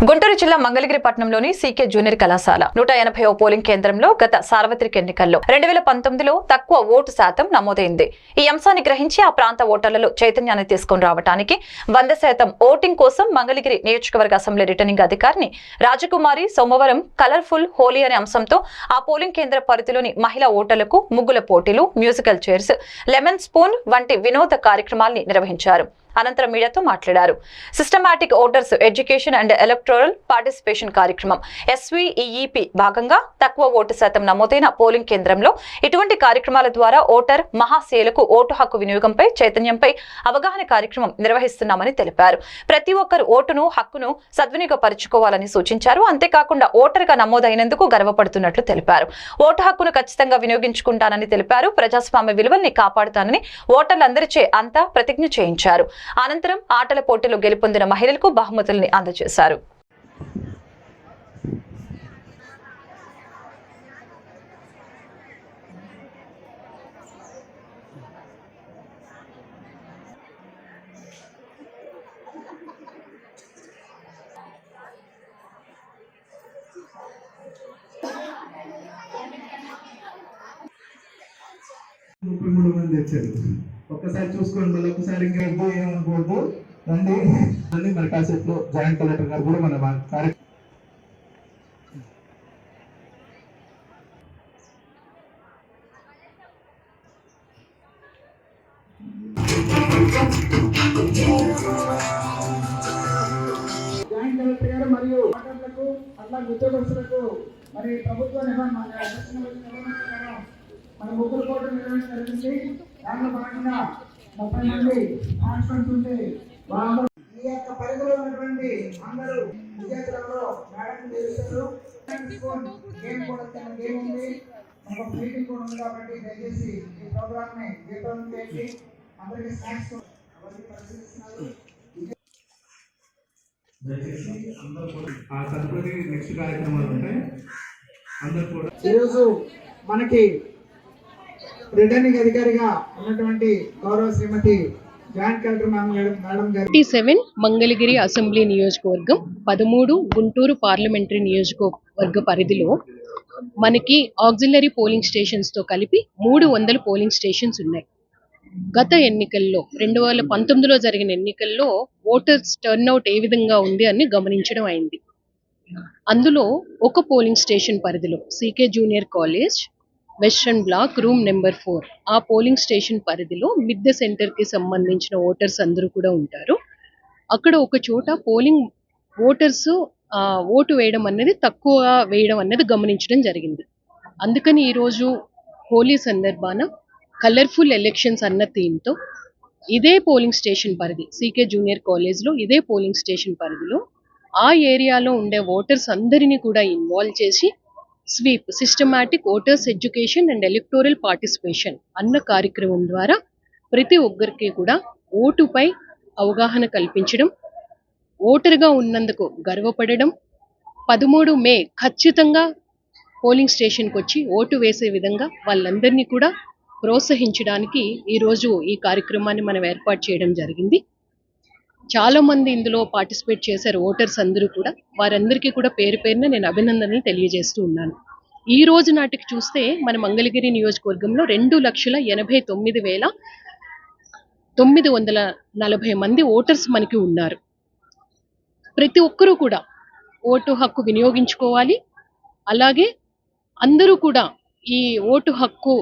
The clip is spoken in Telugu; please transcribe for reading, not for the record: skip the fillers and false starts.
గుంటూరు జిల్లా మంగళగిరి పట్టణంలోని సీకే జూనియర్ కళాశాల 180వ పోలింగ్ కేంద్రంలో గత సార్వత్రిక ఎన్నికల్లో 2019లో తక్కువ ఓటు శాతం నమోదైంది. ఈ అంశాన్ని గ్రహించి ఆ ప్రాంత ఓటర్లలో చైతన్యాన్ని తీసుకుని రావడానికి 100% ఓటింగ్ కోసం మంగళగిరి నియోజకవర్గ అసెంబ్లీ రిటర్నింగ్ అధికారిని రాజకుమారి సోమవారం కలర్ఫుల్ హోలీ అనే అంశంతో ఆ పోలింగ్ కేంద్ర పరిధిలోని మహిళా ఓటర్లకు ముగ్గుల పోటీలు, మ్యూజికల్ చైర్స్, లెమన్ స్పూన్ వంటి వినోద కార్యక్రమాల్ని నిర్వహించారు. అనంతరం మీడియాతో మాట్లాడారు. Systematic voters education and electoral participation కార్యక్రమం SVEEP భాగంగా తక్కువ ఓటు శాతం నమోదైన పోలింగ్ కేంద్రంలో ఇటువంటి కార్యక్రమాల ద్వారా ఓటర్ మహాశయులకు ఓటు హక్కు వినియోగంపై చైతన్యంపై అవగాహన కార్యక్రమం నిర్వహిస్తున్నామని తెలిపారు. ప్రతి ఒక్కరు ఓటును హక్కును సద్వినియోగపరుచుకోవాలని సూచించారు. అంతేకాకుండా ఓటర్గా నమోదైనందుకు గర్వపడుతున్నట్లు తెలిపారు. ఓటు హక్కును ఖచ్చితంగా వినియోగించుకుంటానని తెలిపారు. ప్రజాస్వామ్య విలువల్ని కాపాడుతానని ఓటర్లందరిచే అంతా ప్రతిజ్ఞ చేయించారు. అనంతరం ఆటల పోటీలో గెలుపొందిన మహిళలకు బహుమతుల్ని అందజేశారు. మంది వచ్చారు. ఒక్కసారి చూసుకోండి, మళ్ళీ ఒకసారి ఇంకా ఏమనుకోవద్దు. రండి మన కాసేపులో జాయింట్ కలెక్టర్ గారు కూడా మన కార్యక్రమం జాయింట్ కలెక్టర్ గారు మరియు ఓటర్లకు అట్లా ఉద్యోగస్తులకు మరి ప్రభుత్వ మన ముగ్గురు కోట్లు నిర్వహించడం జరిగింది. దాంట్లో భాగంగా 30 మంది కాన్స్టెంట్స్ ఉంటే ఈ యొక్క పరిధిలో ఉన్నటువంటి అందరూ విద్యార్థులలో మేడం చేస్తారు. గేమ్ కూడా చిన్న గేమ్ ఉంది, మనకు మీటింగ్ కూడా ఉంది. కాబట్టి దయచేసి ఈ ప్రోగ్రామ్ ని దీపం చేసి అందరికీ స్నాక్స్ అవన్నీ పరిశీలిస్తున్నారు. దయచేసి అందరూ కూడా ఆ తదుపరి నెక్స్ట్ కార్యక్రమాలు ఉంటాయి. అందరూ కూడా ఈరోజు మనకి రిటర్నింగ్ అధికారిగా ఉన్నటువంటి గౌరవ శ్రీమతి జాయింట్ కలెక్టర్ మేడం గారు 27 మంగళగిరి అసెంబ్లీ నియోజకవర్గం, 13 గుంటూరు పార్లమెంటరీ నియోజకవర్గ పరిధిలో మనకి ఆక్సిలరీ పోలింగ్ స్టేషన్స్ తో కలిపి 300 పోలింగ్ స్టేషన్స్ ఉన్నాయి. గత ఎన్నికల్లో 2019లో జరిగిన ఎన్నికల్లో ఓటర్స్ టర్న్అవుట్ ఏ విధంగా ఉంది అని గమనించడం అయింది. అందులో ఒక పోలింగ్ స్టేషన్ పరిధిలో CK junior college western block room number 4 ఆ పోలింగ్ స్టేషన్ పరిధిలో మిద్దె సెంటర్ కి సంబంధించిన ఓటర్స్ అందరూ కూడా ఉంటారు. అక్కడ ఒక చోట పోలింగ్ ఓటర్స్ ఓటు వేయడం అనేది తక్కువ వేయడం అనేది గమనించడం జరిగింది. అందుకని ఈరోజు హోలీ సందర్భాన కలర్ఫుల్ ఎలక్షన్స్ అన్న థీమ్తో ఇదే పోలింగ్ స్టేషన్ పరిధి సీకే జూనియర్ కాలేజ్లో ఇదే పోలింగ్ స్టేషన్ పరిధిలో ఆ ఏరియాలో ఉండే ఓటర్స్ అందరినీ కూడా ఇన్వాల్వ్ చేసి sweep systematic voters education and electoral participation అన్న కార్యక్రమం ద్వారా ప్రతి ఒక్కరికి కూడా ఓటుపై అవగాహన కల్పించడం, ఓటర్గా ఉన్నందుకు గర్వపడడం, 13 మే ఖచ్చితంగా పోలింగ్ స్టేషన్కి వచ్చి ఓటు వేసే విధంగా వాళ్ళందరినీ కూడా ప్రోత్సహించడానికి ఈరోజు ఈ కార్యక్రమాన్ని మనం ఏర్పాటు చేయడం జరిగింది. చాలా మంది ఇందులో పార్టిసిపేట్ చేశారు ఓటర్స్ అందరూ కూడా. వారందరికీ కూడా పేరు పేరున నేను అభినందనలు తెలియజేస్తూ ఉన్నాను. ఈ రోజు నాటికి చూస్తే మన మంగళగిరి నియోజకవర్గంలో 2,89,940 మంది ఓటర్స్ మనకి ఉన్నారు. ప్రతి ఒక్కరూ కూడా ఓటు హక్కు వినియోగించుకోవాలి. అలాగే అందరూ కూడా ఈ ఓటు హక్కు